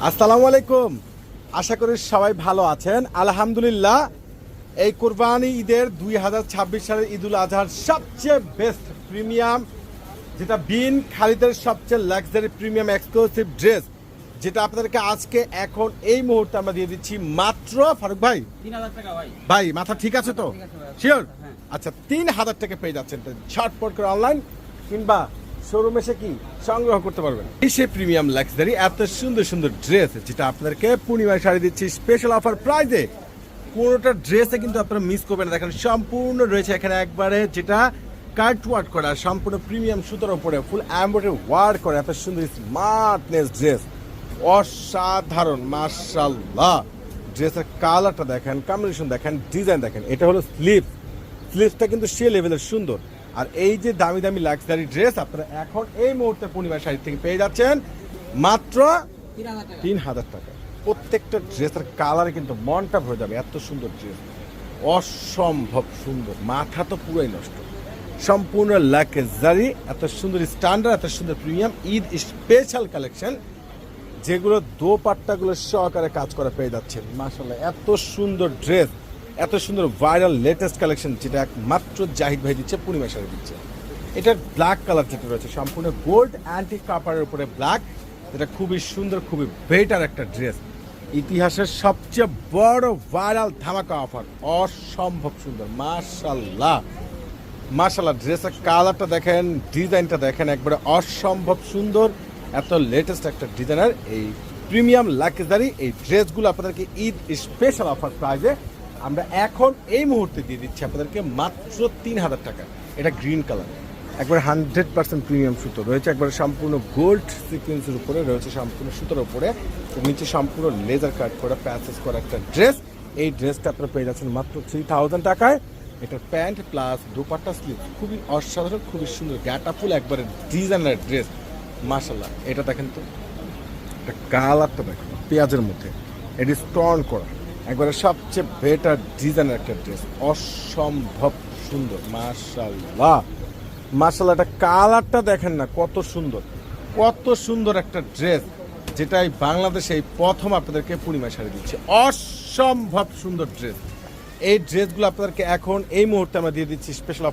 আসসালামু আলাইকুম। আশা করি সবাই ভালো আছেন। আলহামদুলিল্লাহ, এই কোরবানি ঈদের 2026 সালের ঈদুল আজহার সবচেয়ে বেস্ট প্রিমিয়াম, যেটা বিন খালিদের সবচেয়ে লাক্সারি প্রিমিয়াম এক্সক্লুসিভ ড্রেস, যেটা আপনাদেরকে আজকে এখন এই মুহূর্তে আমরা দিয়ে দিচ্ছি মাত্র, ফারুক ভাই 3000 টাকা ভাই। ভাই মাথা ঠিক আছে তো? ঠিক আছে ভাই। শিওর? হ্যাঁ। আচ্ছা, 3000 টাকা পেয়ে যাচ্ছেন। ঝটপট করে অনলাইন কিংবা শোরুম এসে কি সংগ্রহ করতে পারবেন। এই সেই প্রিমিয়াম লাক্সারি এত সুন্দর সুন্দর ড্রেস, যেটা আপনাদেরকে পূর্ণিমায় শাড়ি দিচ্ছি স্পেশাল অফার প্রাইজে। কোনোটা ড্রেসে কিন্তু আপনারা মিস করবেন না। দেখেন সম্পূর্ণ রয়েছে এখানে একবারে যেটা কাট ওয়ার্ক করা, সম্পূর্ণ প্রিমিয়াম সুতোর উপরে ফুল এমব্রয়ডারি ওয়ার্ক করা এত সুন্দর স্মার্টনেস ড্রেস, অসাধারণ মাশাআল্লাহ। ড্রেসের কালারটা দেখেন, কম্বিনেশন দেখেন, ডিজাইন দেখেন। এটা হলো স্লিভসটা কিন্তু সে লেভেলের সুন্দর। আর এই যে দামি দামি লাক্সারি ড্রেস আপনারা এখন এই মুহূর্তে পূর্ণিমা শাড়ি থেকে পেয়ে যাচ্ছেন মাত্র 3000 টাকা। প্রত্যেকটা ড্রেসের কালারে কিন্তু মনটা ভরে যাবে, এত সুন্দর ড্রেস, অসম্ভব সুন্দর, মাথা তো পুরোই নষ্ট। সম্পূর্ণ লাক্সারি, এত সুন্দর স্ট্যান্ডার্ড, এত সুন্দর প্রিমিয়াম ঈদ স্পেশাল কালেকশন, যেগুলো দোপাট্টাগুলো সহকারে কাজ করা পেয়ে যাচ্ছেন। মাশাআল্লাহ, এত সুন্দর ড্রেস, এত সুন্দর ভাইরাল লেটেস্ট কালেকশন, যেটা একমাত্র জাহিদ ভাই দিচ্ছে, পূর্ণিমা শাড়ি দিচ্ছে। এটার ব্ল্যাক কালার যেটা রয়েছে সম্পূর্ণ গোল্ড অ্যান্টি কাপারের উপরে ব্ল্যাক, যেটা খুবই সুন্দর, খুবই বেটার একটা ড্রেস। ইতিহাসের সবচেয়ে বড় ভাইরাল ধামাকা অফার, অসম্ভব সুন্দর। মাশাআল্লাহ মাশাআল্লাহ, ড্রেসের কালারটা দেখেন, ডিজাইনটা দেখেন, একবারে অসম্ভব সুন্দর। এত লেটেস্ট একটা ডিজাইনার এই প্রিমিয়াম লাক্সারি এই ড্রেসগুলো আপনাদেরকে ঈদ স্পেশাল অফার প্রাইজে আমরা এখন এই মুহূর্তে দিয়ে দিচ্ছি আপনাদেরকে মাত্র 3000 টাকা। এটা গ্রিন কালার, একবারে 100% প্রিমিয়াম সুতো রয়েছে, একবারে সম্পূর্ণ গোল্ড সিকোয়েন্সের উপরে রয়েছে, সম্পূর্ণ সুতোর উপরে নিচে সম্পূর্ণ লেজার কাট করা প্যাচেস করা একটা ড্রেস। এই ড্রেসটা আপনারা পেয়ে যাচ্ছেন মাত্র 3000 টাকায়। এটার প্যান্ট প্লাস দুপাট্টা স্লিভ খুবই অসাধারণ, খুবই সুন্দর, গ্যাটাফুল একবারে ডিজাইনার ড্রেস। মাশাআল্লাহ, এটা দেখেন তো, এটা কালারটা দেখেন পেঁয়াজের মধ্যে, এটি স্টোন করা, একবারে সবচেয়ে বেটার ডিজাইনের একটা ড্রেস, অসম্ভব সুন্দর। মাশাআল্লাহ মাশাআল্লাহ, এটা কালারটা দেখেন না কত সুন্দর, কত সুন্দর একটা ড্রেস, যেটাই বাংলাদেশে এই প্রথম আপনাদেরকে পূর্ণিমা শাড়ি দিচ্ছে। অসম্ভব সুন্দর ড্রেস। এই ড্রেসগুলো আপনাদেরকে এখন এই মুহূর্তে আমরা দিয়ে দিচ্ছি স্পেশাল